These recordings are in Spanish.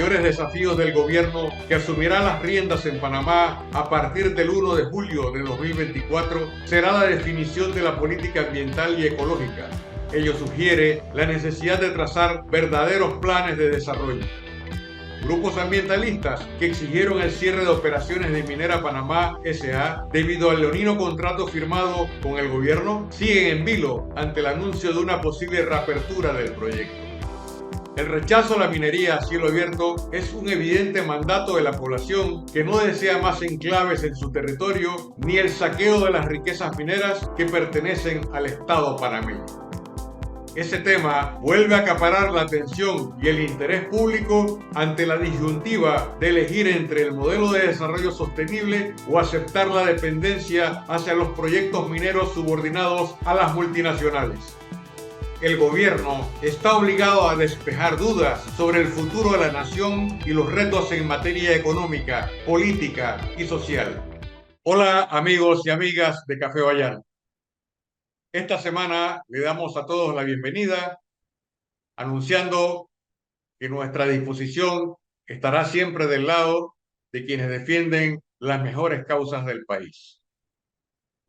mayores desafíos del gobierno que asumirá las riendas en Panamá a partir del 1 de julio de 2024 será la definición de la política ambiental y ecológica. Ello sugiere la necesidad de trazar verdaderos planes de desarrollo. Grupos ambientalistas que exigieron el cierre de operaciones de Minera Panamá S.A. debido al leonino contrato firmado con el gobierno siguen en vilo ante el anuncio de una posible reapertura del proyecto. El rechazo a la minería a cielo abierto es un evidente mandato de la población que no desea más enclaves en su territorio ni el saqueo de las riquezas mineras que pertenecen al Estado panameño. Ese tema vuelve a acaparar la atención y el interés público ante la disyuntiva de elegir entre el modelo de desarrollo sostenible o aceptar la dependencia hacia los proyectos mineros subordinados a las multinacionales. El gobierno está obligado a despejar dudas sobre el futuro de la nación y los retos en materia económica, política y social. Hola amigos y amigas de Café Bayán. Esta semana le damos a todos la bienvenida, anunciando que nuestra disposición estará siempre del lado de quienes defienden las mejores causas del país.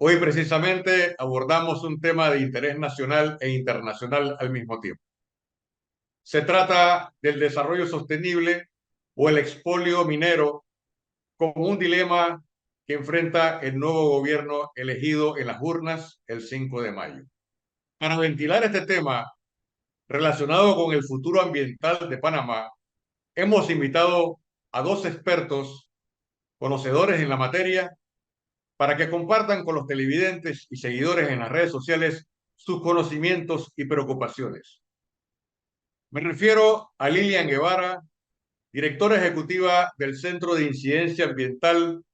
Hoy precisamente abordamos un tema de interés nacional e internacional al mismo tiempo. Se trata del desarrollo sostenible o el expolio minero como un dilema que enfrenta el nuevo gobierno elegido en las urnas el 5 de mayo. Para ventilar este tema relacionado con el futuro ambiental de Panamá, hemos invitado a dos expertos conocedores en la materia para que compartan con los televidentes y seguidores en las redes sociales sus conocimientos y preocupaciones. Me refiero a Lilian Guevara, directora ejecutiva del Centro de Incidencia Ambiental,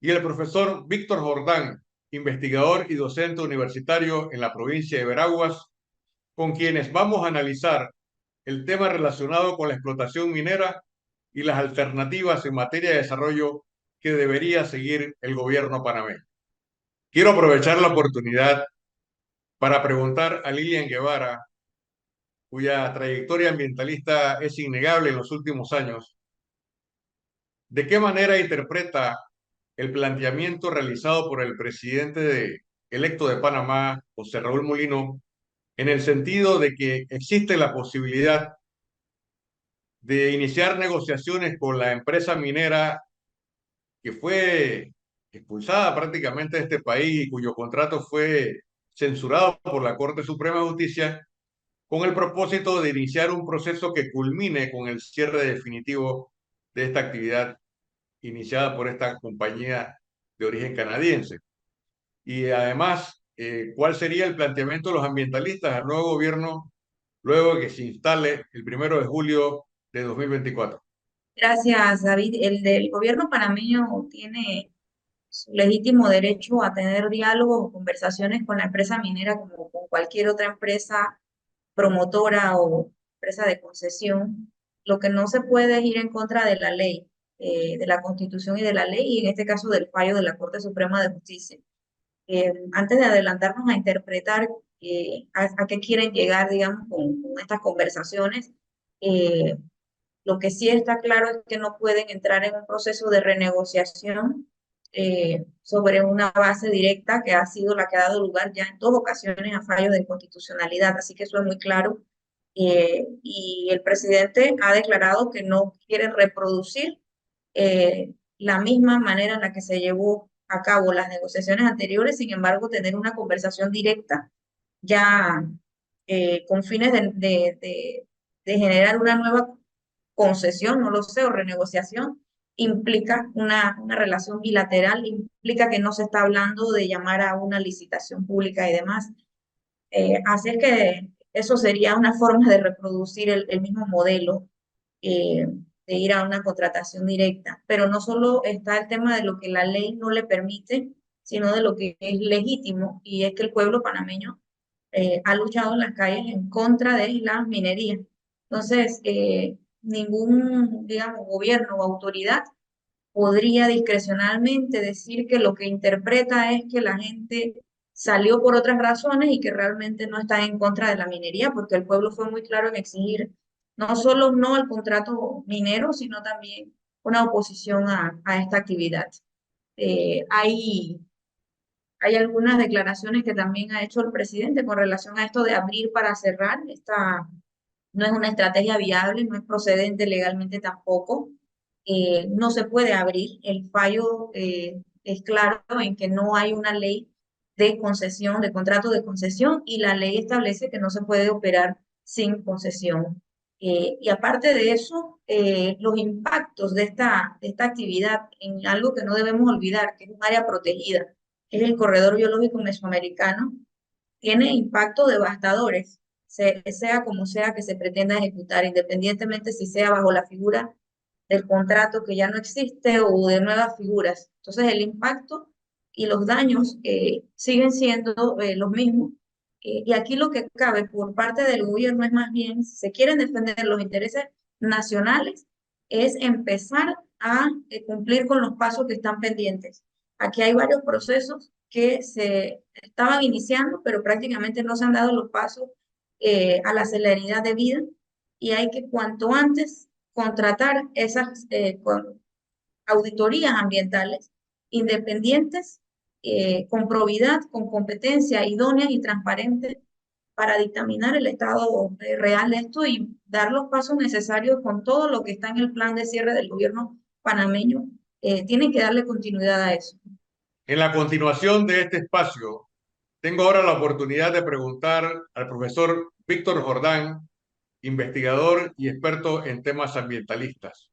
y el profesor Víctor Jordán, investigador y docente universitario en la provincia de Veraguas, con quienes vamos a analizar el tema relacionado con la explotación minera y las alternativas en materia de desarrollo que debería seguir el gobierno panameño. Quiero aprovechar la oportunidad para preguntar a Lilian Guevara, cuya trayectoria ambientalista es innegable en los últimos años, ¿de qué manera interpreta el planteamiento realizado por el presidente electo de Panamá, José Raúl Mulino, en el sentido de que existe la posibilidad de iniciar negociaciones con la empresa minera que fue expulsada prácticamente de este país y cuyo contrato fue censurado por la Corte Suprema de Justicia, con el propósito de iniciar un proceso que culmine con el cierre definitivo de esta actividad iniciada por esta compañía de origen canadiense? Y además, ¿cuál sería el planteamiento de los ambientalistas al nuevo gobierno luego de que se instale el 1 de julio de 2024? Gracias, David. El del gobierno panameño tiene su legítimo derecho a tener diálogos o conversaciones con la empresa minera como con cualquier otra empresa promotora o empresa de concesión. Lo que no se puede es ir en contra de la ley, de la Constitución y de la ley, y en este caso del fallo de la Corte Suprema de Justicia. Antes de adelantarnos a interpretar a qué quieren llegar, digamos, con estas conversaciones, eh, lo que sí está claro es que no pueden entrar en un proceso de renegociación sobre una base directa que ha sido la que ha dado lugar ya en dos ocasiones a fallos de inconstitucionalidad. Así que eso es muy claro. Y el presidente ha declarado que no quiere reproducir la misma manera en la que se llevó a cabo las negociaciones anteriores, sin embargo, tener una conversación directa ya con fines de generar una nueva concesión, no lo sé, o renegociación, implica una relación bilateral, implica que no se está hablando de llamar a una licitación pública y demás. Así es que eso sería una forma de reproducir el mismo modelo, eh, de ir a una contratación directa. Pero no solo está el tema de lo que la ley no le permite, sino de lo que es legítimo, y es que el pueblo panameño ha luchado en las calles en contra de la minería. Entonces, ningún, digamos, gobierno o autoridad podría discrecionalmente decir que lo que interpreta es que la gente salió por otras razones y que realmente no está en contra de la minería, porque el pueblo fue muy claro en exigir no solo no al contrato minero, sino también una oposición a esta actividad. Eh, hay, hay algunas declaraciones que también ha hecho el presidente con relación a esto de abrir para cerrar. Esta no es una estrategia viable, no es procedente legalmente tampoco. No se puede abrir. El fallo es claro en que no hay una ley de concesión, de contrato de concesión, y la ley establece que no se puede operar sin concesión. Y aparte de eso, los impactos de esta actividad en algo que no debemos olvidar, que es un área protegida, que es el corredor biológico mesoamericano, tiene impactos devastadores, sea como sea que se pretenda ejecutar, independientemente si sea bajo la figura del contrato que ya no existe o de nuevas figuras. Entonces el impacto y los daños siguen siendo los mismos. Y aquí lo que cabe por parte del gobierno es más bien, si se quieren defender los intereses nacionales, es empezar a cumplir con los pasos que están pendientes. Aquí hay varios procesos que se estaban iniciando, pero prácticamente no se han dado los pasos a la celeridad debida, y hay que cuanto antes contratar esas auditorías ambientales independientes, con probidad, con competencia idónea y transparente para dictaminar el estado real de esto y dar los pasos necesarios con todo lo que está en el plan de cierre del gobierno panameño. Tienen que darle continuidad a eso. En la continuación de este espacio, tengo ahora la oportunidad de preguntar al profesor Víctor Jordán, investigador y experto en temas ambientalistas.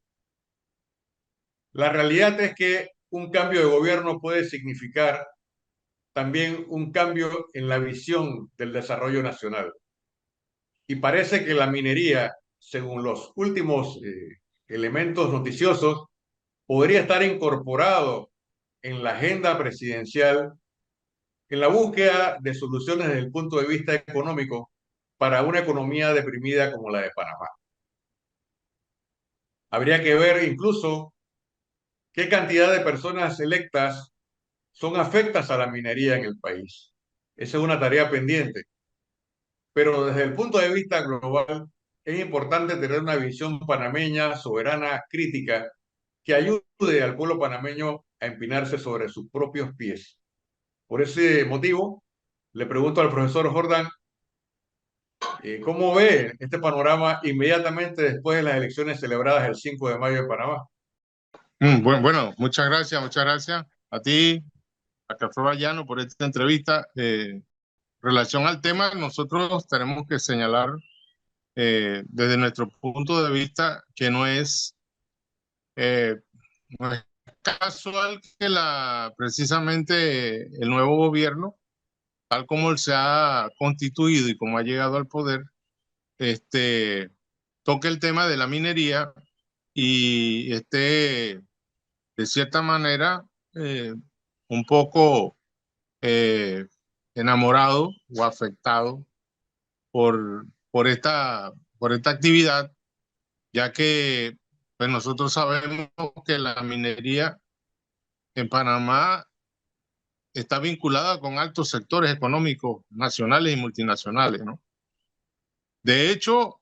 La realidad es que un cambio de gobierno puede significar también un cambio en la visión del desarrollo nacional. Y parece que la minería, según los últimos elementos noticiosos, podría estar incorporado en la agenda presidencial en la búsqueda de soluciones desde el punto de vista económico para una economía deprimida como la de Panamá. Habría que ver incluso qué cantidad de personas electas son afectas a la minería en el país. Esa es una tarea pendiente. Pero desde el punto de vista global, es importante tener una visión panameña, soberana, crítica, que ayude al pueblo panameño a empinarse sobre sus propios pies. Por ese motivo, le pregunto al profesor Jordán, ¿cómo ve este panorama inmediatamente después de las elecciones celebradas el 5 de mayo en Panamá? Bueno, muchas gracias a ti, a Café Vallano, por esta entrevista. En relación al tema, nosotros tenemos que señalar desde nuestro punto de vista que no es casual que precisamente el nuevo gobierno, tal como él se ha constituido y como ha llegado al poder, toque el tema de la minería y de cierta manera, un poco eh, enamorado o afectado por esta actividad, ya que pues nosotros sabemos que la minería en Panamá está vinculada con altos sectores económicos nacionales y multinacionales, ¿no? De hecho,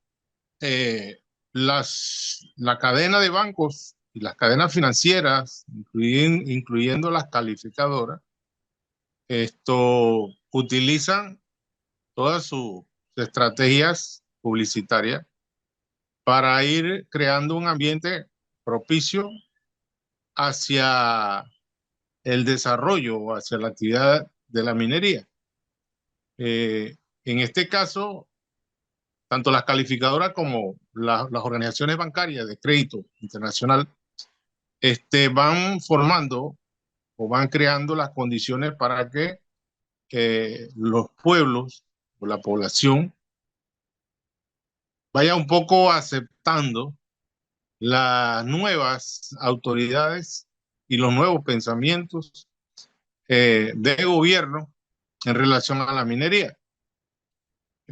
la cadena de bancos y las cadenas financieras, incluyendo las calificadoras, utilizan todas sus estrategias publicitarias para ir creando un ambiente propicio hacia el desarrollo o hacia la actividad de la minería. En este caso, tanto las calificadoras como las organizaciones bancarias de crédito internacional van formando o van creando las condiciones para que los pueblos o la población vaya un poco aceptando las nuevas autoridades y los nuevos pensamientos de gobierno en relación a la minería.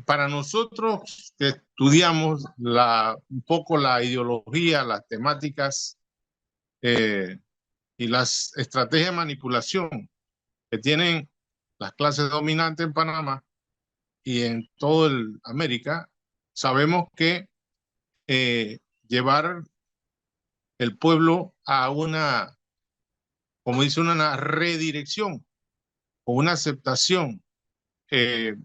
Para nosotros que estudiamos un poco la ideología, las temáticas y las estrategias de manipulación que tienen las clases dominantes en Panamá y en todo América, sabemos que llevar el pueblo a una, como dice, una redirección o una aceptación de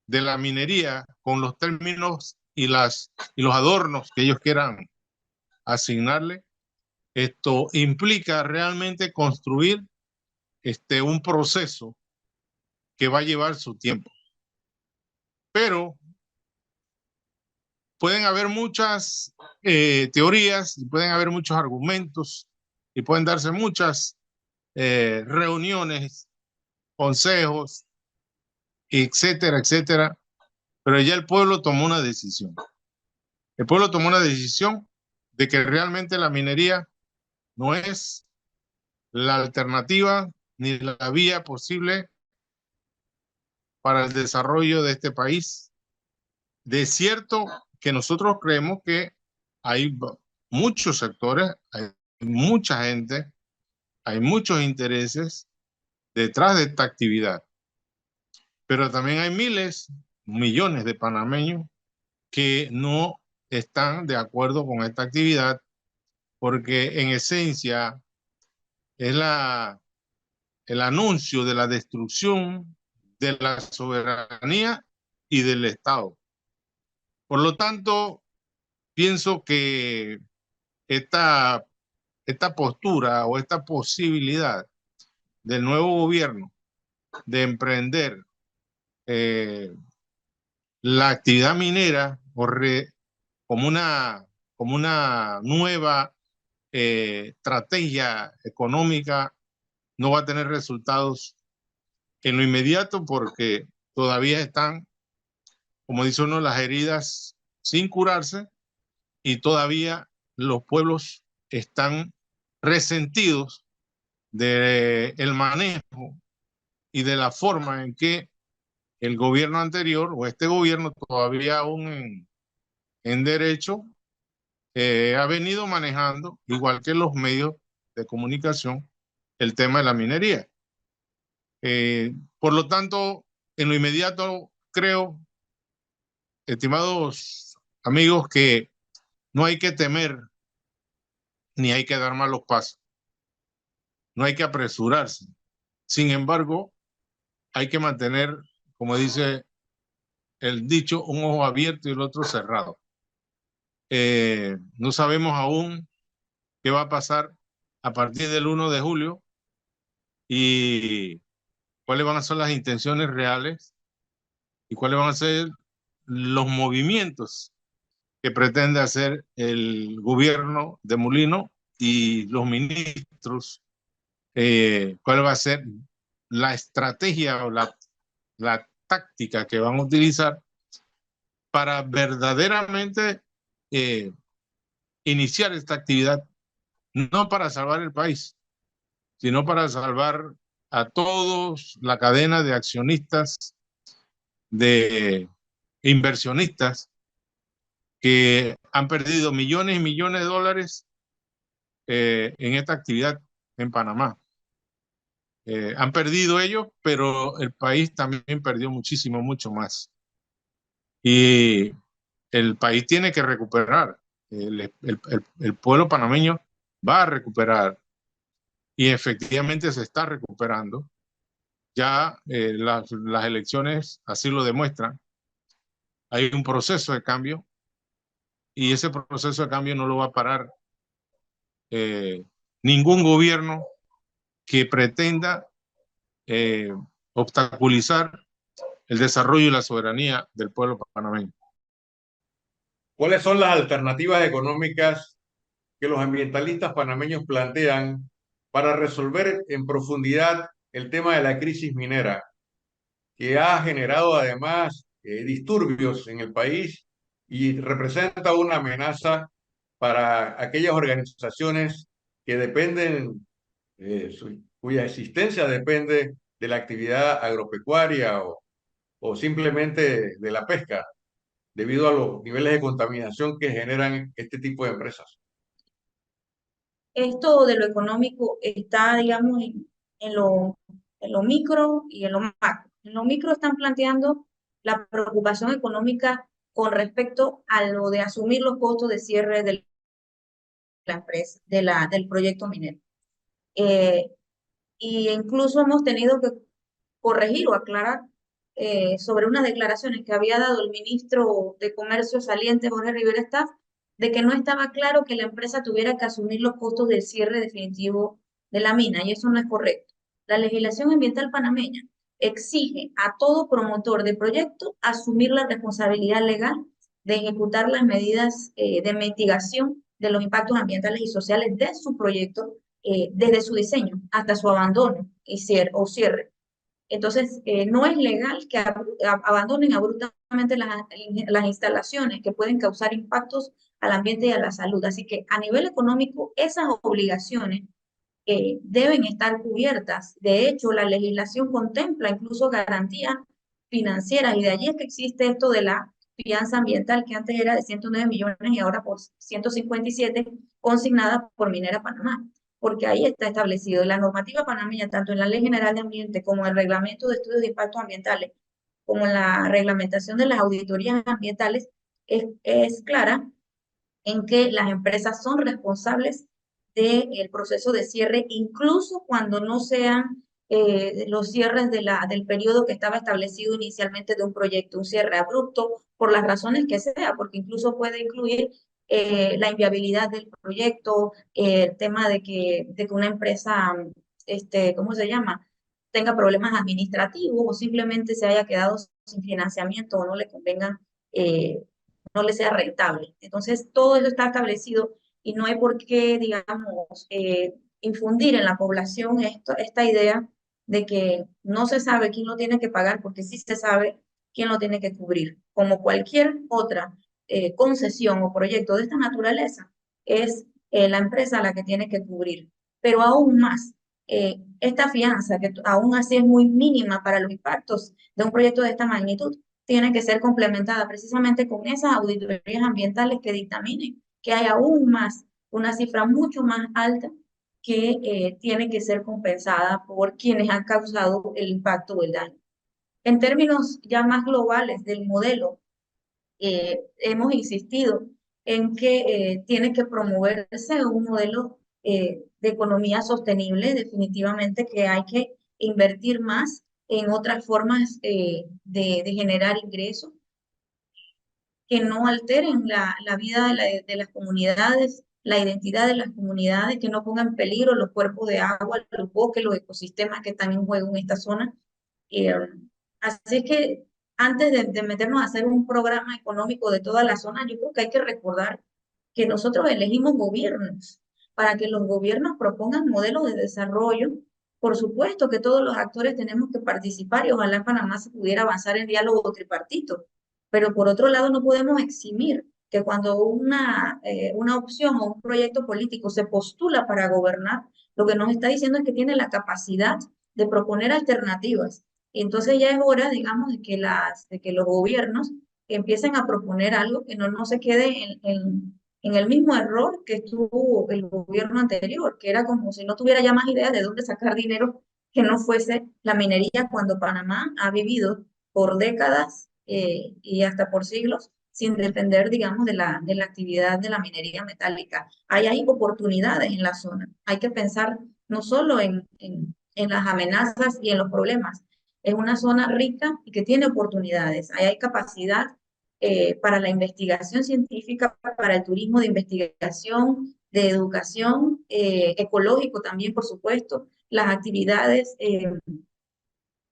la minería con los términos y los adornos que ellos quieran asignarle. Esto implica realmente construir un proceso que va a llevar su tiempo. Pero pueden haber muchas teorías y pueden haber muchos argumentos y pueden darse muchas reuniones, consejos, etcétera, etcétera. Pero ya el pueblo tomó una decisión. El pueblo tomó una decisión de que realmente la minería no es la alternativa ni la vía posible para el desarrollo de este país. De cierto que nosotros creemos que hay muchos sectores, hay mucha gente, hay muchos intereses detrás de esta actividad, pero también hay miles, millones de panameños que no están de acuerdo con esta actividad porque en esencia es el anuncio de la destrucción de la soberanía y del Estado. Por lo tanto, pienso que esta postura o esta posibilidad del nuevo gobierno de emprender la actividad minera como una nueva estrategia económica no va a tener resultados en lo inmediato porque todavía están, como dice uno, las heridas sin curarse y todavía los pueblos están resentidos del manejo y de la forma en que el gobierno anterior o este gobierno todavía aún en derecho ha venido manejando, igual que los medios de comunicación, el tema de la minería. Por lo tanto, en lo inmediato creo, estimados amigos, que no hay que temer ni hay que dar malos pasos, no hay que apresurarse. Sin embargo, hay que mantener, como dice el dicho, un ojo abierto y el otro cerrado. No sabemos aún qué va a pasar a partir del 1 de julio y cuáles van a ser las intenciones reales y cuáles van a ser los movimientos que pretende hacer el gobierno de Mulino y los ministros, cuál va a ser la estrategia o la táctica que van a utilizar para verdaderamente iniciar esta actividad, no para salvar el país, sino para salvar a todos la cadena de accionistas, de inversionistas que han perdido millones y millones de dólares en esta actividad en Panamá. Han perdido ellos, pero el país también perdió muchísimo, mucho más. Y el país tiene que recuperar. El pueblo panameño va a recuperar y efectivamente se está recuperando. Ya las elecciones así lo demuestran. Hay un proceso de cambio y ese proceso de cambio no lo va a parar ningún gobierno que pretenda obstaculizar el desarrollo y la soberanía del pueblo panameño. ¿Cuáles son las alternativas económicas que los ambientalistas panameños plantean para resolver en profundidad el tema de la crisis minera, que ha generado además disturbios en el país y representa una amenaza para aquellas organizaciones que dependen, cuya existencia depende de la actividad agropecuaria o simplemente de la pesca, debido a los niveles de contaminación que generan este tipo de empresas? Esto de lo económico está, digamos, en lo micro y en lo macro. En lo micro están planteando la preocupación económica con respecto a lo de asumir los costos de cierre de la empresa, del proyecto minero. Y incluso hemos tenido que corregir o aclarar sobre unas declaraciones que había dado el ministro de Comercio saliente, Jorge Rivera Staff, de que no estaba claro que la empresa tuviera que asumir los costos del cierre definitivo de la mina, y eso no es correcto. La legislación ambiental panameña exige a todo promotor de proyecto asumir la responsabilidad legal de ejecutar las medidas de mitigación de los impactos ambientales y sociales de su proyecto desde su diseño hasta su abandono y cierre. Entonces, no es legal que abandonen abruptamente las instalaciones que pueden causar impactos al ambiente y a la salud. Así que a nivel económico, esas obligaciones deben estar cubiertas. De hecho, la legislación contempla incluso garantías financieras, y de allí es que existe esto de la fianza ambiental, que antes era de 109 millones y ahora por 157, consignada por Minera Panamá, porque ahí está establecido la normativa panameña, tanto en la Ley General de Ambiente como en el Reglamento de Estudios de Impactos Ambientales, como en la reglamentación de las auditorías ambientales, es clara en que las empresas son responsables del proceso de cierre, incluso cuando no sean los cierres del periodo que estaba establecido inicialmente de un proyecto, un cierre abrupto, por las razones que sea, porque incluso puede incluir la inviabilidad del proyecto, el tema de que una empresa, ¿cómo se llama?, tenga problemas administrativos o simplemente se haya quedado sin financiamiento o no le convenga, no le sea rentable. Entonces, todo eso está establecido y no hay por qué, digamos, infundir en la población esta idea de que no se sabe quién lo tiene que pagar, porque sí se sabe quién lo tiene que cubrir. Como cualquier otra concesión o proyecto de esta naturaleza, es la empresa la que tiene que cubrir. Pero aún más, esta fianza, que aún así es muy mínima para los impactos de un proyecto de esta magnitud, tiene que ser complementada precisamente con esas auditorías ambientales que dictaminen que hay aún más, una cifra mucho más alta que tiene que ser compensada por quienes han causado el impacto o el daño. En términos ya más globales del modelo, hemos insistido en que tiene que promoverse un modelo de economía sostenible, definitivamente que hay que invertir más en otras formas de generar ingresos que no alteren la vida de las comunidades, la identidad de las comunidades, que no pongan en peligro los cuerpos de agua, los bosques, los ecosistemas que están en juego en esta zona. Eh, Así es que antes de meternos a hacer un programa económico de toda la zona, yo creo que hay que recordar que nosotros elegimos gobiernos para que los gobiernos propongan modelos de desarrollo. Por supuesto que todos los actores tenemos que participar y ojalá en Panamá se pudiera avanzar en diálogo tripartito, pero por otro lado no podemos eximir que cuando una opción o un proyecto político se postula para gobernar, lo que nos está diciendo es que tiene la capacidad de proponer alternativas. Y entonces ya es hora, digamos, de que los gobiernos empiecen a proponer algo que no se quede en el mismo error que estuvo el gobierno anterior, que era como si no tuviera ya más ideas de dónde sacar dinero que no fuese la minería, cuando Panamá ha vivido por décadas y hasta por siglos sin depender, digamos, de la actividad de la minería metálica. Hay oportunidades en la zona. Hay que pensar no solo en las amenazas y en los problemas. Es una zona rica y que tiene oportunidades. Ahí hay capacidad para la investigación científica, para el turismo de investigación, de educación, ecológico también, por supuesto, las actividades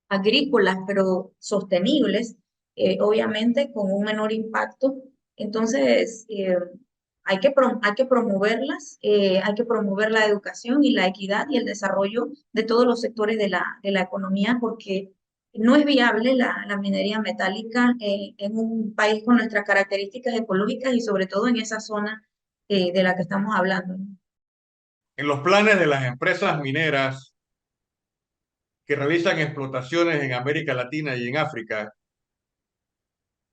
agrícolas, pero sostenibles, obviamente con un menor impacto. Entonces, hay que promoverlas, hay que promover la educación y la equidad y el desarrollo de todos los sectores de la economía, porque no es viable la minería metálica en un país con nuestras características ecológicas y sobre todo en esa zona de la que estamos hablando. En los planes de las empresas mineras que realizan explotaciones en América Latina y en África,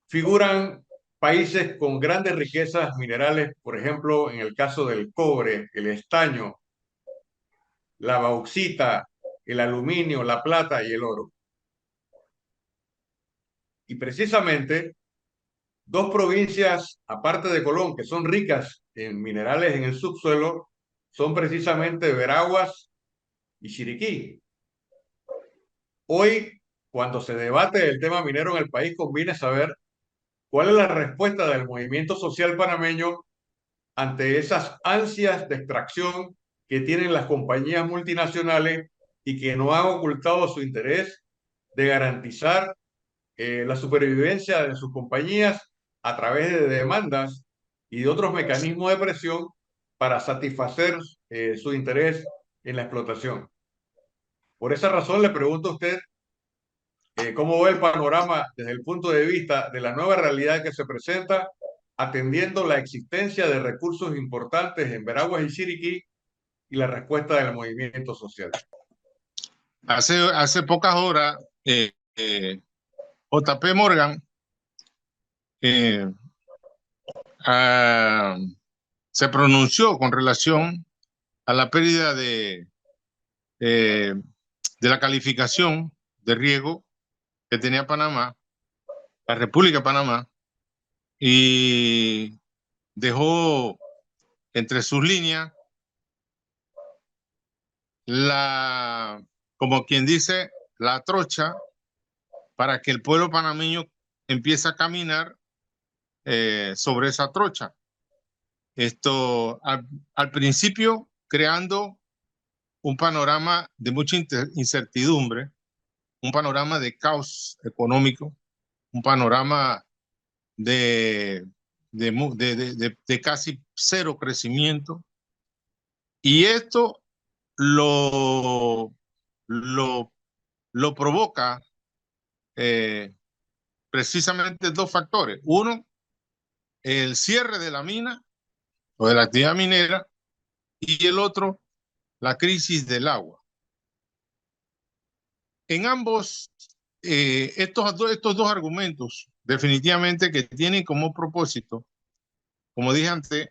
figuran países con grandes riquezas minerales, por ejemplo, en el caso del cobre, el estaño, la bauxita, el aluminio, la plata y el oro. Y precisamente Dos provincias, aparte de Colón, que son ricas en minerales en el subsuelo, son precisamente Veraguas y Chiriquí. Hoy, cuando se debate el tema minero en el país, conviene saber cuál es la respuesta del movimiento social panameño ante esas ansias de extracción que tienen las compañías multinacionales y que no han ocultado su interés de garantizar la supervivencia de sus compañías a través de demandas y de otros mecanismos de presión para satisfacer su interés en la explotación. Por esa razón le pregunto a usted cómo ve el panorama desde el punto de vista de la nueva realidad que se presenta, atendiendo la existencia de recursos importantes en Veraguas y Chiriquí y la respuesta del movimiento social. Hace pocas horas, JP Morgan se pronunció con relación a la pérdida de la calificación de riesgo que tenía Panamá, la República de Panamá, y dejó entre sus líneas como quien dice, la trocha para que el pueblo panameño empiece a caminar sobre esa trocha. Esto al principio creando un panorama de mucha incertidumbre, un panorama de caos económico, un panorama de casi cero crecimiento. Y esto lo provoca precisamente dos factores. Uno, el cierre de la mina o de la actividad minera, y el otro, la crisis del agua. En ambos, estos dos argumentos definitivamente que tienen como propósito, como dije antes,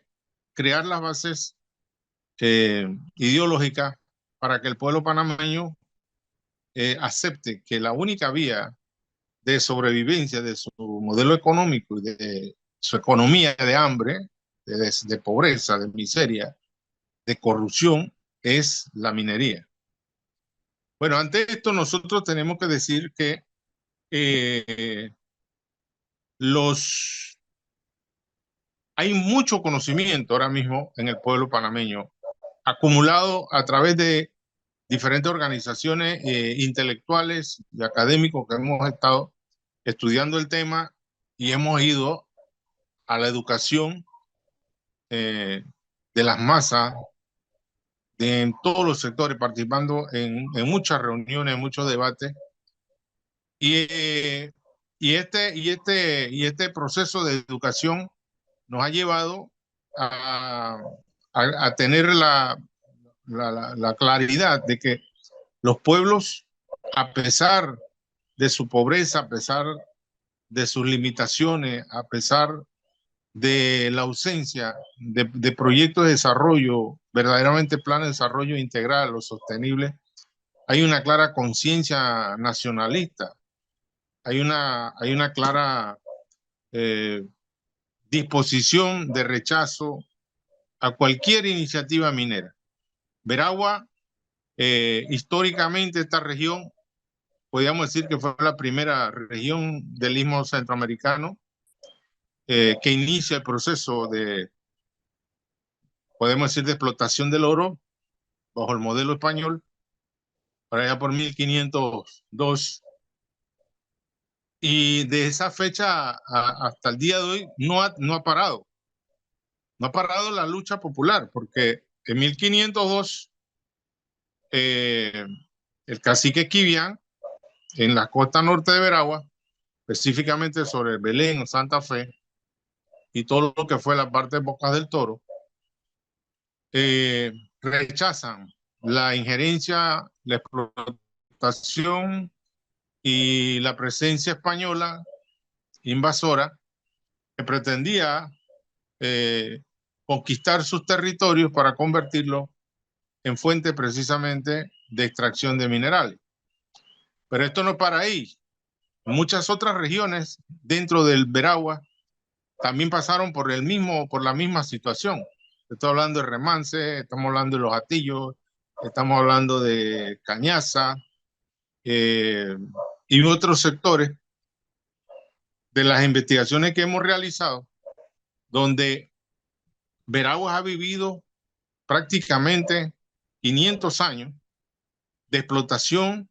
crear las bases ideológicas para que el pueblo panameño acepte que la única vía de sobrevivencia de su modelo económico y de su economía de hambre, de pobreza, de miseria, de corrupción, es la minería. Bueno, ante esto nosotros tenemos que decir que hay mucho conocimiento ahora mismo en el pueblo panameño, acumulado a través de diferentes organizaciones intelectuales y académicos que hemos estado estudiando el tema y hemos ido a la educación de las masas en todos los sectores, participando en muchas reuniones, en muchos debates. Y este proceso de educación nos ha llevado a tener la claridad de que los pueblos, a pesar de su pobreza, a pesar de sus limitaciones, a pesar de la ausencia de proyectos de desarrollo, verdaderamente plan de desarrollo integral o sostenible, hay una clara conciencia nacionalista, hay una clara disposición de rechazo a cualquier iniciativa minera. Veragua, históricamente esta región, podríamos decir que fue la primera región del Istmo Centroamericano que inicia el proceso podemos decir, de explotación del oro bajo el modelo español, para allá por 1502. Y de esa fecha hasta el día de hoy no ha parado. No ha parado la lucha popular, porque en 1502 el cacique Quibián, en la costa norte de Veragua, específicamente sobre Belén o Santa Fe, y todo lo que fue la parte de Bocas del Toro, rechazan la injerencia, la explotación y la presencia española invasora que pretendía conquistar sus territorios para convertirlos en fuente precisamente de extracción de minerales. Pero esto no para ahí. En muchas otras regiones dentro del Veragua también pasaron por la misma situación. Estoy hablando de Remance, estamos hablando de Los Hatillos, estamos hablando de Cañaza y otros sectores de las investigaciones que hemos realizado, donde Veraguas ha vivido prácticamente 500 años de explotación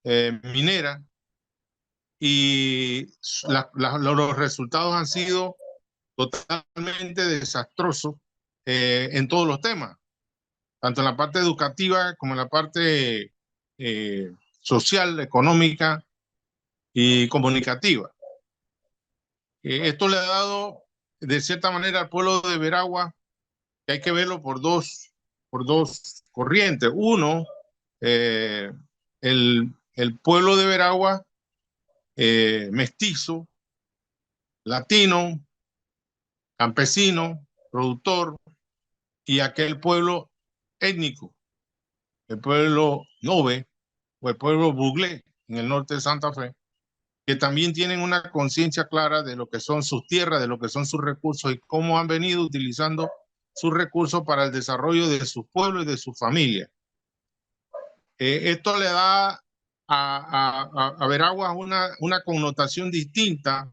minera y los resultados han sido totalmente desastrosos en todos los temas, tanto en la parte educativa como en la parte social, económica y comunicativa. Esto le ha dado, de cierta manera, al pueblo de Veragua, que hay que verlo por dos corrientes. Uno, el pueblo de Veragua, mestizo, latino, campesino, productor, y aquel pueblo étnico, el pueblo Nove o el pueblo Buglé en el norte de Santa Fe, que también tienen una conciencia clara de lo que son sus tierras, de lo que son sus recursos y cómo han venido utilizando sus recursos para el desarrollo de su pueblo y de su familia. Esto le da a Veraguas una connotación distinta,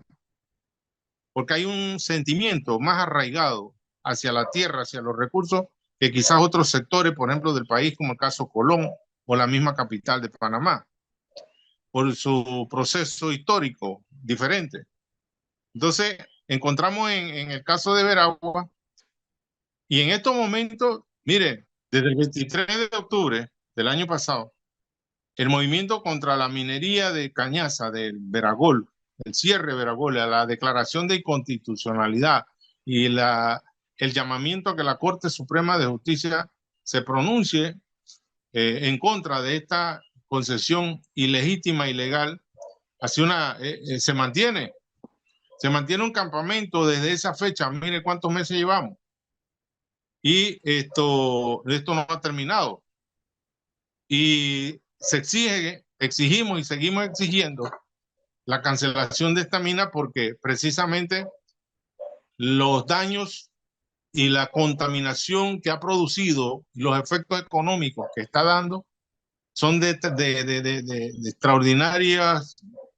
porque hay un sentimiento más arraigado hacia la tierra, hacia los recursos, que quizás otros sectores, por ejemplo, del país, como el caso Colón o la misma capital de Panamá, por su proceso histórico diferente. Entonces, encontramos en el caso de Veragua, y en estos momentos, mire, desde el 23 de octubre del año pasado, el movimiento contra la minería de Cañaza, del Veragol, el cierre de Veragol, la declaración de inconstitucionalidad y el llamamiento a que la Corte Suprema de Justicia se pronuncie en contra de esta concesión ilegítima, ilegal, así se mantiene un campamento desde esa fecha. Mire cuántos meses llevamos. Y esto no ha terminado. Y exigimos y seguimos exigiendo la cancelación de esta mina, porque precisamente los daños y la contaminación que ha producido, los efectos económicos que está dando, son de extraordinarias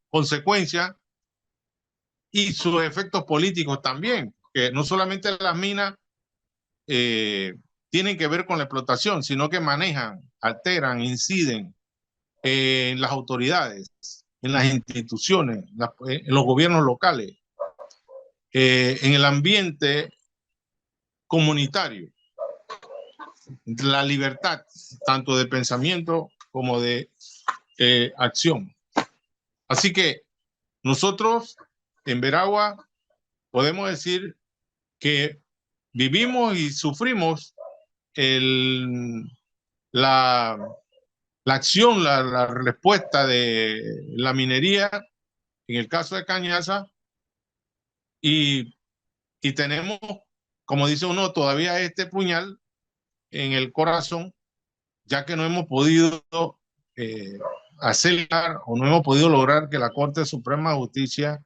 consecuencias, y sus efectos políticos también, que no solamente las minas tienen que ver con la explotación, sino que manejan, alteran, inciden en las autoridades, en las instituciones, en los gobiernos locales, en el ambiente comunitario, la libertad, tanto de pensamiento como de acción. Así que nosotros en Veragua podemos decir que vivimos y sufrimos la acción, la respuesta de la minería en el caso de Cañaza, y tenemos, como dice uno, todavía este puñal en el corazón, ya que no hemos podido acelerar o no hemos podido lograr que la Corte Suprema de Justicia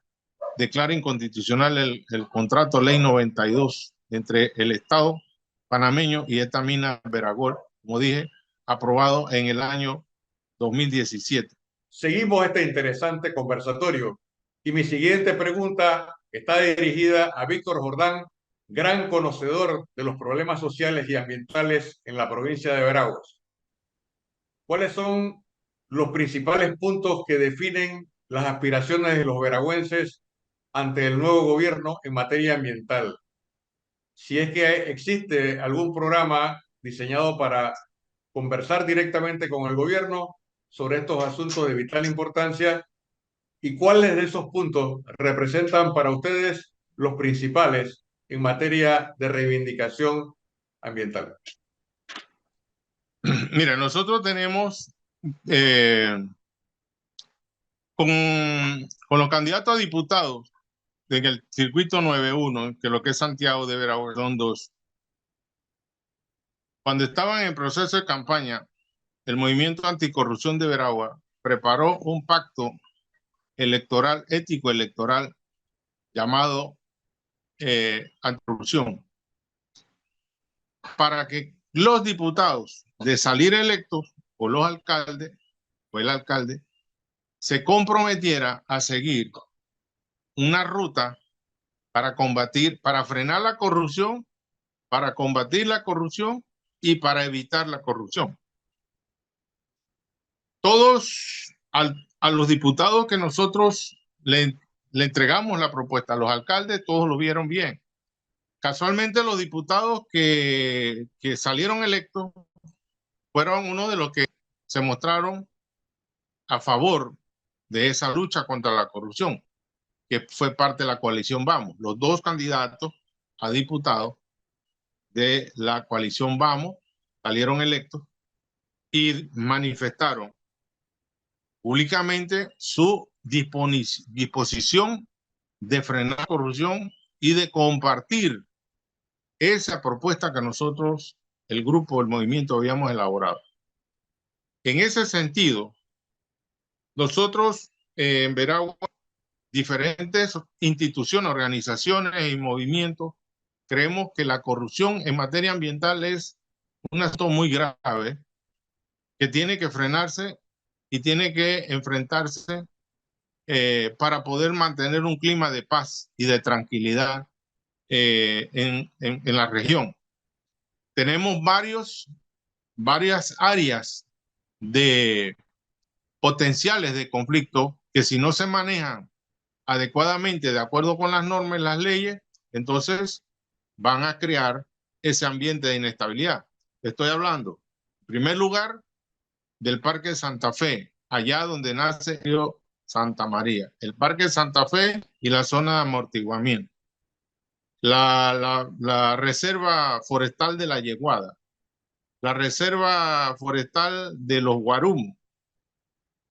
declare inconstitucional el contrato Ley 92 entre el Estado panameño y esta mina Veragol, como dije, aprobado en el año 2017. Seguimos este interesante conversatorio y mi siguiente pregunta está dirigida a Víctor Jordán, gran conocedor de los problemas sociales y ambientales en la provincia de Veraguas. ¿Cuáles son los principales puntos que definen las aspiraciones de los veragüenses ante el nuevo gobierno en materia ambiental? Si es que existe algún programa diseñado para conversar directamente con el gobierno sobre estos asuntos de vital importancia, y cuáles de esos puntos representan para ustedes los principales en materia de reivindicación ambiental. Mira, nosotros tenemos con los candidatos a diputados en el circuito 91, que lo que es Santiago de Veragua, son dos. Cuando estaban en proceso de campaña, el movimiento anticorrupción de Veragua preparó un pacto electoral, ético electoral, llamado anticorrupción, para que los diputados de salir electos o los alcaldes o el alcalde se comprometiera a seguir una ruta para combatir, para frenar la corrupción, para combatir la corrupción y para evitar la corrupción. Todos a los diputados que nosotros le entregamos la propuesta, a los alcaldes, todos lo vieron bien. Casualmente los diputados que salieron electos fueron uno de los que se mostraron a favor de esa lucha contra la corrupción, que fue parte de la coalición Vamos. Los dos candidatos a diputados de la coalición Vamos salieron electos y manifestaron públicamente su disposición de frenar la corrupción y de compartir esa propuesta que nosotros, el grupo, el movimiento, habíamos elaborado. En ese sentido, nosotros en Veragua, diferentes instituciones, organizaciones y movimientos, creemos que la corrupción en materia ambiental es un asunto muy grave que tiene que frenarse y tiene que enfrentarse para poder mantener un clima de paz y de tranquilidad en la región. Tenemos varias áreas de potenciales de conflicto que si no se manejan adecuadamente de acuerdo con las normas y las leyes, entonces van a crear ese ambiente de inestabilidad. Estoy hablando, en primer lugar, del Parque Santa Fe, allá donde nace el río Santa María, el Parque Santa Fe y la zona de amortiguamiento, la Reserva Forestal de la Yeguada, la Reserva Forestal de los Guarumos,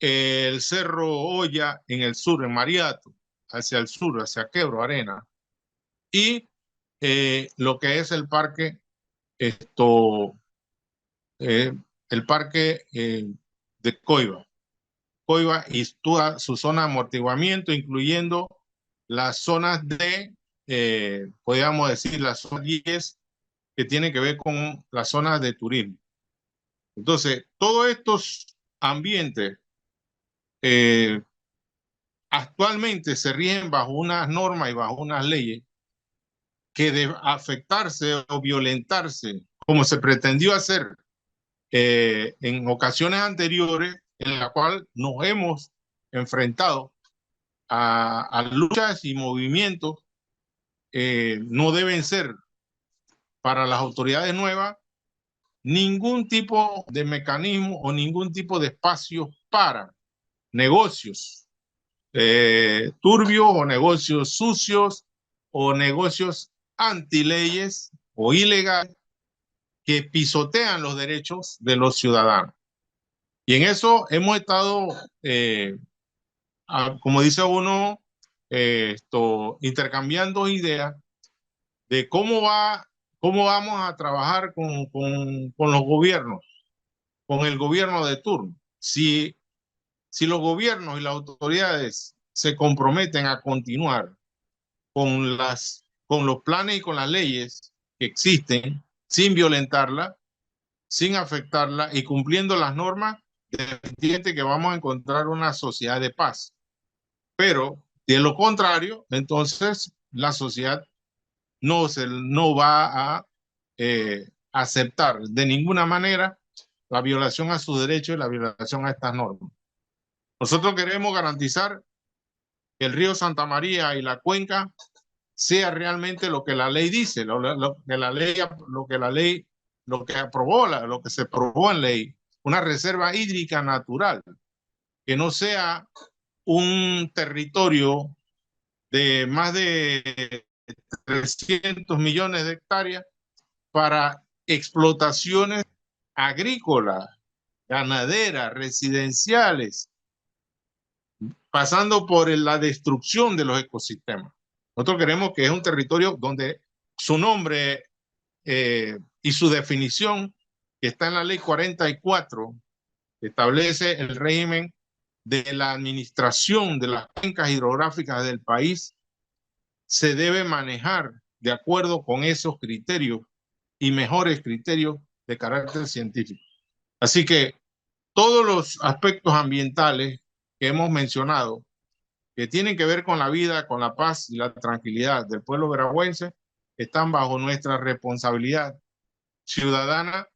el Cerro Olla en el sur, en Mariato, hacia el sur, hacia Quebro, Arena, y lo que es el parque, el parque de Coiba y toda su zona de amortiguamiento, incluyendo las zonas de, podríamos decir, las zonas 10 que tienen que ver con las zonas de turismo. Entonces, todos estos ambientes actualmente se rigen bajo unas normas y bajo unas leyes que de afectarse o violentarse, como se pretendió hacer en ocasiones anteriores, en la cual nos hemos enfrentado a luchas y movimientos, no deben ser para las autoridades nuevas ningún tipo de mecanismo o ningún tipo de espacio para negocios turbios o negocios sucios o negocios antileyes o ilegales que pisotean los derechos de los ciudadanos. Y en eso hemos estado, como dice uno, intercambiando ideas de cómo vamos a trabajar con los gobiernos, con el gobierno de turno. Si los gobiernos y las autoridades se comprometen a continuar con los planes y con las leyes que existen, sin violentarla, sin afectarla y cumpliendo las normas, definitivamente que vamos a encontrar una sociedad de paz. Pero de lo contrario, entonces la sociedad no va a aceptar de ninguna manera la violación a sus derechos y la violación a estas normas. Nosotros queremos garantizar que el río Santa María y la cuenca sea realmente lo que la ley dice, lo que se aprobó en ley, una reserva hídrica natural, que no sea un territorio de más de 300 millones de hectáreas para explotaciones agrícolas, ganaderas, residenciales, pasando por la destrucción de los ecosistemas. Nosotros queremos que es un territorio donde su nombre y su definición, que está en la ley 44, establece el régimen de la administración de las cuencas hidrográficas del país, se debe manejar de acuerdo con esos criterios y mejores criterios de carácter científico. Así que todos los aspectos ambientales que hemos mencionado, que tienen que ver con la vida, con la paz y la tranquilidad del pueblo veragüense, están bajo nuestra responsabilidad ciudadana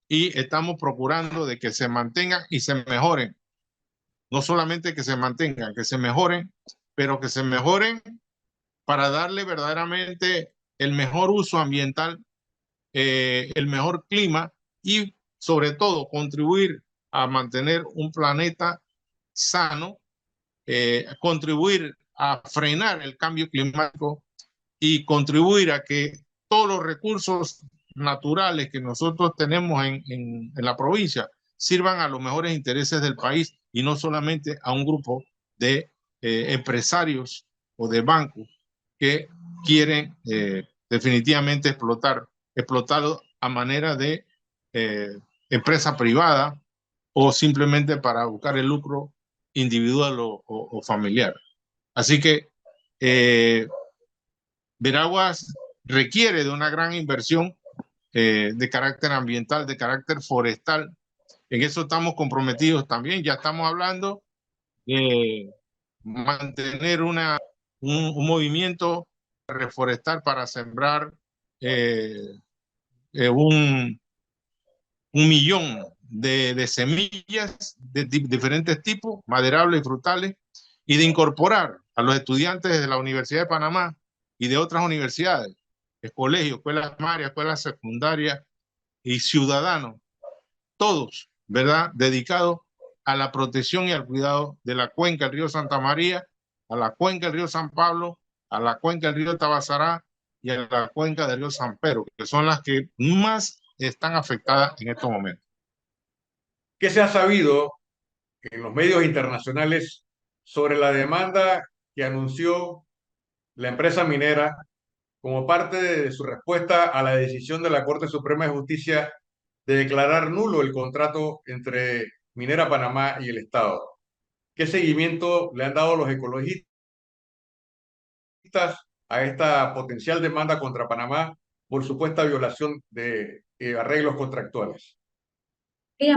y estamos procurando de que se mantengan y se mejoren. No solamente que se mantengan, que se mejoren, pero que se mejoren para darle verdaderamente el mejor uso ambiental, el mejor clima y sobre todo contribuir a mantener un planeta sano, contribuir a frenar el cambio climático y contribuir a que todos los recursos naturales que nosotros tenemos en la provincia sirvan a los mejores intereses del país y no solamente a un grupo de empresarios o de bancos que quieren definitivamente explotarlo a manera de empresa privada o simplemente para buscar el lucro individual o familiar. Así que Veraguas requiere de una gran inversión de carácter ambiental, de carácter forestal. En eso estamos comprometidos también. Ya estamos hablando de mantener un movimiento reforestal para sembrar un millón de semillas de diferentes tipos, maderables y frutales, y de incorporar a los estudiantes de la Universidad de Panamá y de otras universidades, colegios, escuelas primarias, escuelas secundarias y ciudadanos, todos, ¿verdad?, dedicados a la protección y al cuidado de la cuenca del río Santa María, a la cuenca del río San Pablo, a la cuenca del río Tabasará y a la cuenca del río San Pedro, que son las que más están afectadas en estos momentos. ¿Qué se ha sabido en los medios internacionales sobre la demanda que anunció la empresa minera como parte de su respuesta a la decisión de la Corte Suprema de Justicia de declarar nulo el contrato entre Minera Panamá y el Estado? ¿Qué seguimiento le han dado los ecologistas a esta potencial demanda contra Panamá por supuesta violación de arreglos contractuales?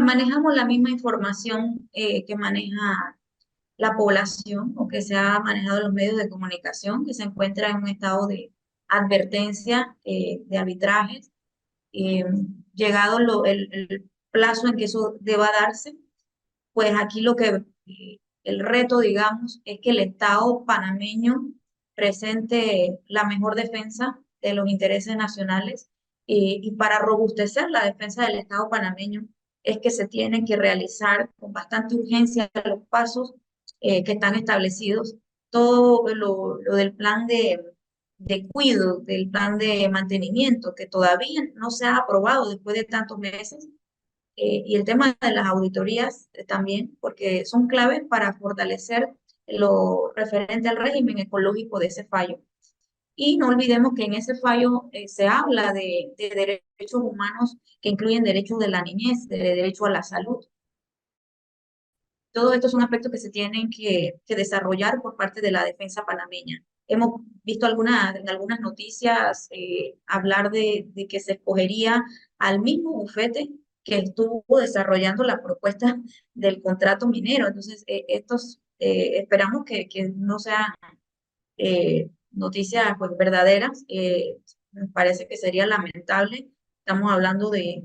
Manejamos la misma información que maneja la población o que se ha manejado en los medios de comunicación, que se encuentra en un estado de advertencia de arbitrajes. Eh, Llegado el plazo en que eso deba darse, pues aquí el reto, digamos, es que el Estado panameño presente la mejor defensa de los intereses nacionales y para robustecer la defensa del Estado panameño es que se tienen que realizar con bastante urgencia los pasos que están establecidos. Todo lo del plan de cuidado, del plan de mantenimiento, que todavía no se ha aprobado después de tantos meses, y el tema de las auditorías también, porque son claves para fortalecer lo referente al régimen ecológico de ese fallo. Y no olvidemos que en ese fallo se habla de derechos humanos que incluyen derechos de la niñez, de derecho a la salud. Todos estos son aspectos que se tienen que desarrollar por parte de la defensa panameña. Hemos visto en algunas noticias hablar de que se escogería al mismo bufete que estuvo desarrollando la propuesta del contrato minero. Entonces, esperamos que no sean noticias pues, verdaderas. Me parece que sería lamentable. Estamos hablando de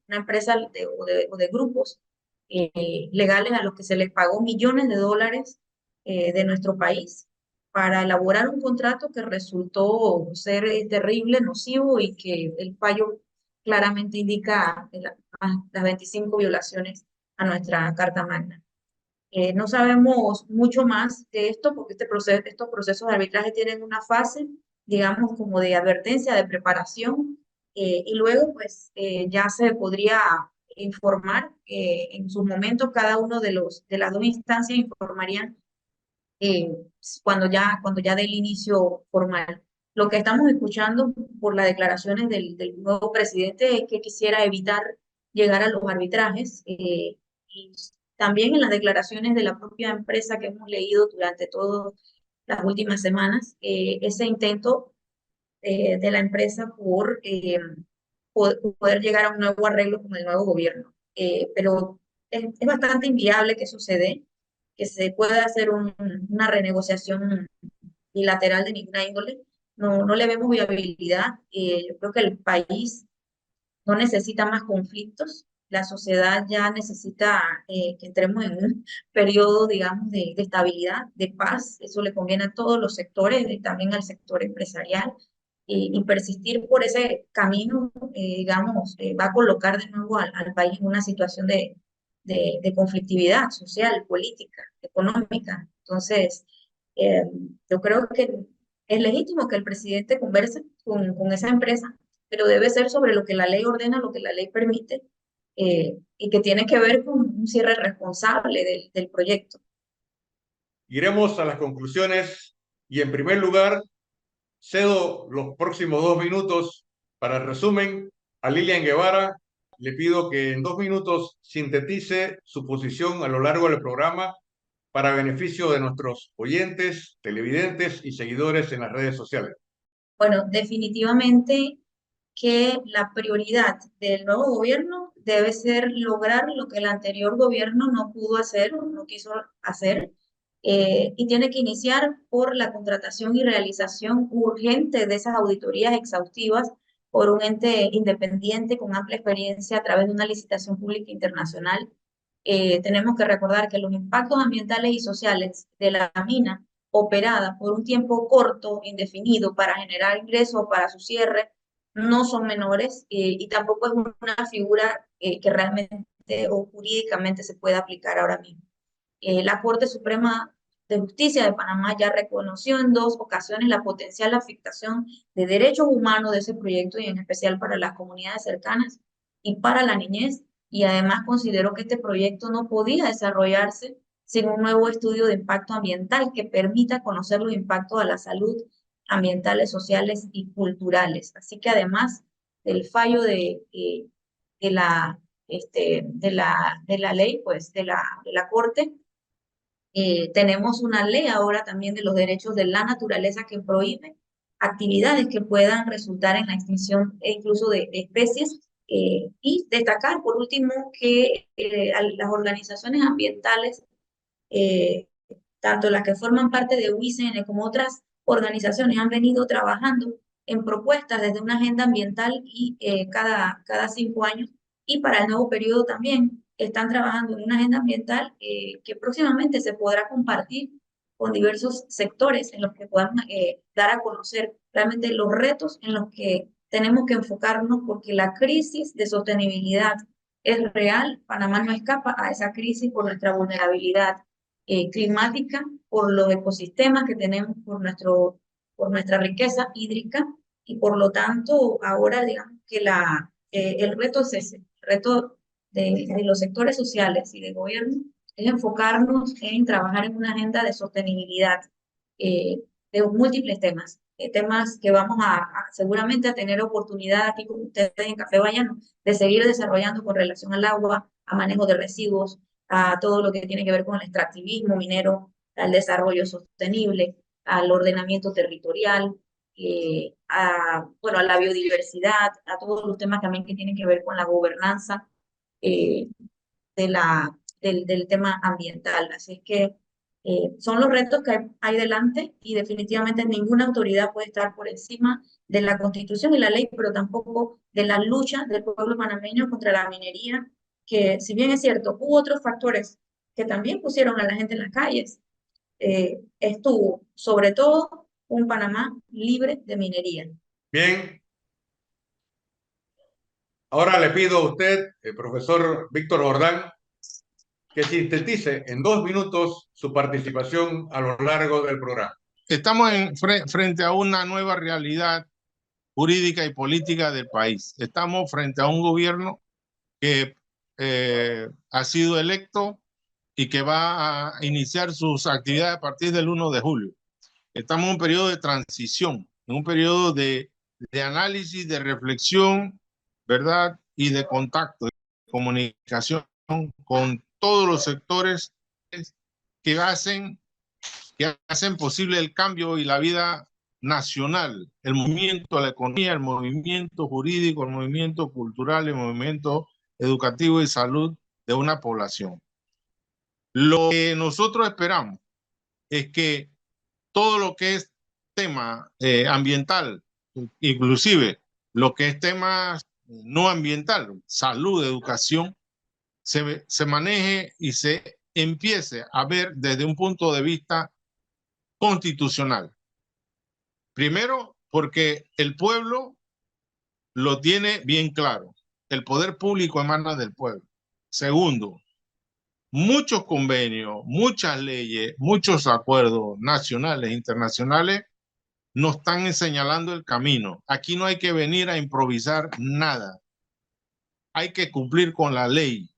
una empresa o de grupos legales a los que se les pagó millones de dólares de nuestro país para elaborar un contrato que resultó ser terrible, nocivo y que el fallo claramente indica las 25 violaciones a nuestra Carta Magna. No sabemos mucho más de esto porque estos procesos de arbitraje tienen una fase, digamos, como de advertencia, de preparación, y luego pues ya se podría informar en sus momentos cada uno de las dos instancias informarían eh, cuando ya dé el inicio formal. Lo que estamos escuchando por las declaraciones del nuevo presidente es que quisiera evitar llegar a los arbitrajes y también en las declaraciones de la propia empresa que hemos leído durante todo las últimas semanas, ese intento de la empresa por poder llegar a un nuevo arreglo con el nuevo gobierno. Pero es bastante inviable que sucede, que se pueda hacer una renegociación bilateral de ninguna índole. No, no le vemos viabilidad. Yo creo que el país no necesita más conflictos. La sociedad ya necesita que entremos en un periodo, digamos, de estabilidad, de paz. Eso le conviene a todos los sectores, también al sector empresarial. Y persistir por ese camino, digamos, va a colocar de nuevo al país en una situación de conflictividad social, política, económica. Entonces, eh, yo creo que es legítimo que el presidente converse con esa empresa, pero debe ser sobre lo que la ley ordena, lo que la ley permite, y que tiene que ver con un cierre responsable del proyecto. Iremos a las conclusiones y en primer lugar cedo los próximos 2 minutos para el resumen a Lilian Guevara. Le pido que en 2 minutos sintetice su posición a lo largo del programa para beneficio de nuestros oyentes, televidentes y seguidores en las redes sociales. Bueno, definitivamente que la prioridad del nuevo gobierno debe ser lograr lo que el anterior gobierno no pudo hacer o no quiso hacer, y tiene que iniciar por la contratación y realización urgente de esas auditorías exhaustivas por un ente independiente con amplia experiencia a través de una licitación pública internacional. Tenemos que recordar que los impactos ambientales y sociales de la mina operada por un tiempo corto, indefinido, para generar ingresos para su cierre, no son menores, y tampoco es una figura que realmente o jurídicamente se pueda aplicar ahora mismo. La Corte Suprema de Justicia de Panamá ya reconoció en 2 ocasiones la potencial afectación de derechos humanos de ese proyecto y en especial para las comunidades cercanas y para la niñez, y además consideró que este proyecto no podía desarrollarse sin un nuevo estudio de impacto ambiental que permita conocer los impactos a la salud, ambientales, sociales y culturales. Así que además del fallo de la, de la ley, pues de la Corte, tenemos una ley ahora también de los derechos de la naturaleza que prohíbe actividades que puedan resultar en la extinción e incluso de especies. Y destacar, por último, que las organizaciones ambientales, eh, tanto las que forman parte de UICN como otras organizaciones, han venido trabajando en propuestas desde una agenda ambiental y cada 5 años, y para el nuevo periodo también están trabajando en una agenda ambiental que próximamente se podrá compartir con diversos sectores en los que podamos dar a conocer realmente los retos en los que tenemos que enfocarnos, porque la crisis de sostenibilidad es real. Panamá no escapa a esa crisis por nuestra vulnerabilidad climática, por los ecosistemas que tenemos, por nuestra riqueza hídrica, y por lo tanto ahora digamos que el reto es ese, el reto de los sectores sociales y de gobierno es enfocarnos en trabajar en una agenda de sostenibilidad de múltiples temas, temas que vamos seguramente a tener oportunidad aquí con ustedes en Café Bayano de seguir desarrollando con relación al agua, a manejo de residuos, a todo lo que tiene que ver con el extractivismo minero, al desarrollo sostenible, al ordenamiento territorial, bueno, a la biodiversidad, a todos los temas también que tienen que ver con la gobernanza eh, del tema ambiental. Así es que son los retos que hay delante, y definitivamente ninguna autoridad puede estar por encima de la Constitución y la ley, pero tampoco de la lucha del pueblo panameño contra la minería, que si bien es cierto, hubo otros factores que también pusieron a la gente en las calles, estuvo sobre todo un Panamá libre de minería. Bien, ahora le pido a usted, el profesor Víctor Jordán, que sintetice en 2 minutos su participación a lo largo del programa. Estamos frente a una nueva realidad jurídica y política del país. Estamos frente a un gobierno que ha sido electo y que va a iniciar sus actividades a partir del 1 de julio. Estamos en un periodo de transición, en un periodo de análisis, de reflexión, ¿verdad? Y de contacto, de comunicación con todos los sectores que que hacen posible el cambio y la vida nacional, el movimiento a la economía, el movimiento jurídico, el movimiento cultural, el movimiento educativo y salud de una población. Lo que nosotros esperamos es que todo lo que es tema ambiental, inclusive lo que es tema no ambiental, salud, educación, se maneje y se empiece a ver desde un punto de vista constitucional. Primero, porque el pueblo lo tiene bien claro. El poder público emana del pueblo. Segundo, muchos convenios, muchas leyes, muchos acuerdos nacionales e internacionales nos están señalando el camino. Aquí no hay que venir a improvisar nada. Hay que cumplir con la ley.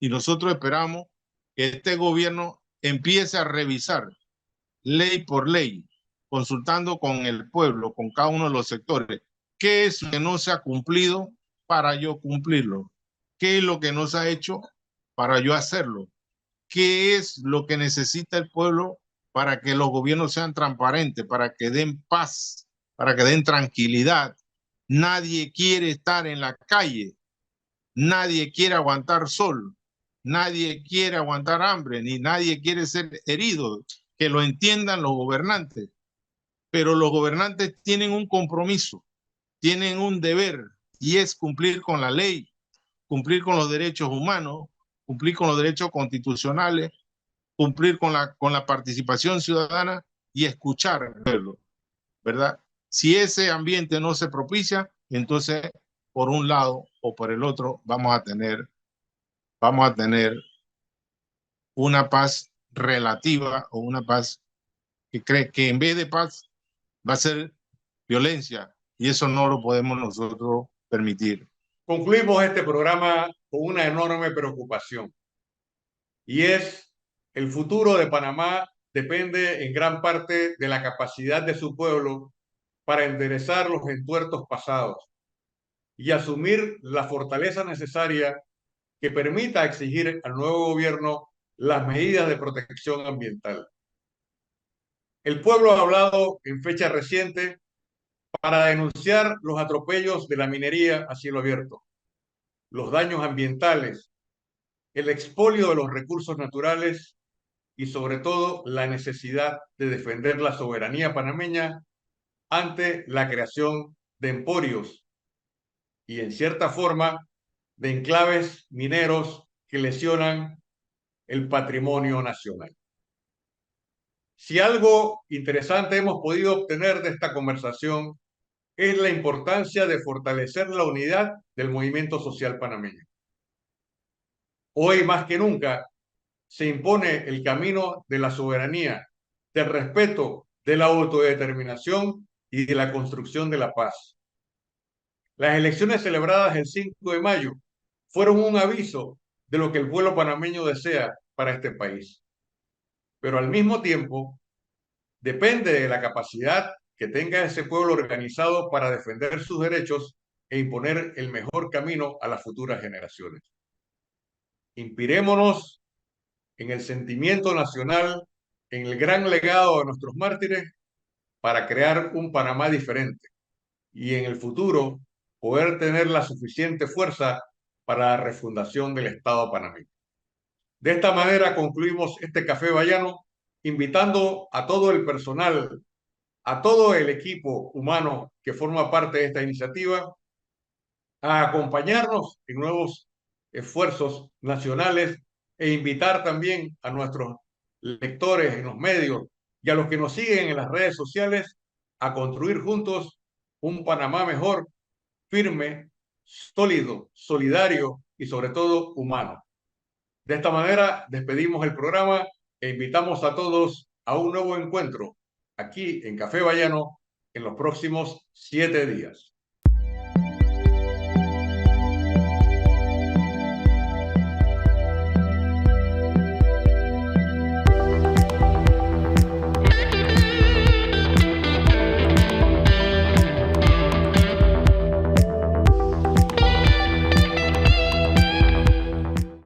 Y nosotros esperamos que este gobierno empiece a revisar ley por ley, consultando con el pueblo, con cada uno de los sectores. ¿Qué es lo que no se ha cumplido para yo cumplirlo? ¿Qué es lo que no se ha hecho para yo hacerlo? ¿Qué es lo que necesita el pueblo para que los gobiernos sean transparentes, para que den paz, para que den tranquilidad? Nadie quiere estar en la calle, nadie quiere aguantar sol, nadie quiere aguantar hambre, ni nadie quiere ser herido. Que lo entiendan los gobernantes, pero los gobernantes tienen un compromiso, tienen un deber, y es cumplir con la ley, cumplir con los derechos humanos, cumplir con los derechos constitucionales, cumplir con la participación ciudadana y escuchar al pueblo, ¿verdad? Si ese ambiente no se propicia, entonces por un lado o por el otro vamos a tener una paz relativa o una paz que cree que en vez de paz va a ser violencia, y eso no lo podemos nosotros permitir. Concluimos este programa con una enorme preocupación, y es el futuro de Panamá depende en gran parte de la capacidad de su pueblo para enderezar los entuertos pasados y asumir la fortaleza necesaria que permita exigir al nuevo gobierno las medidas de protección ambiental. El pueblo ha hablado en fecha reciente para denunciar los atropellos de la minería a cielo abierto, los daños ambientales, el expolio de los recursos naturales y sobre todo la necesidad de defender la soberanía panameña ante la creación de emporios y en cierta forma de enclaves mineros que lesionan el patrimonio nacional. Si algo interesante hemos podido obtener de esta conversación es la importancia de fortalecer la unidad del movimiento social panameño. Hoy más que nunca se impone el camino de la soberanía, del respeto, de la autodeterminación y de la construcción de la paz. Las elecciones celebradas el 5 de mayo fueron un aviso de lo que el pueblo panameño desea para este país. Pero al mismo tiempo, depende de la capacidad que tenga ese pueblo organizado para defender sus derechos e imponer el mejor camino a las futuras generaciones. Inspirémonos en el sentimiento nacional, en el gran legado de nuestros mártires, para crear un Panamá diferente y en el futuro poder tener la suficiente fuerza para la refundación del Estado panameño. De esta manera concluimos este Café Bayano, invitando a todo el personal, a todo el equipo humano que forma parte de esta iniciativa, a acompañarnos en nuevos esfuerzos nacionales e invitar también a nuestros lectores en los medios y a los que nos siguen en las redes sociales a construir juntos un Panamá mejor, firme, sólido, solidario y sobre todo humano. De esta manera despedimos el programa e invitamos a todos a un nuevo encuentro aquí en Café Bayano en los próximos 7 días.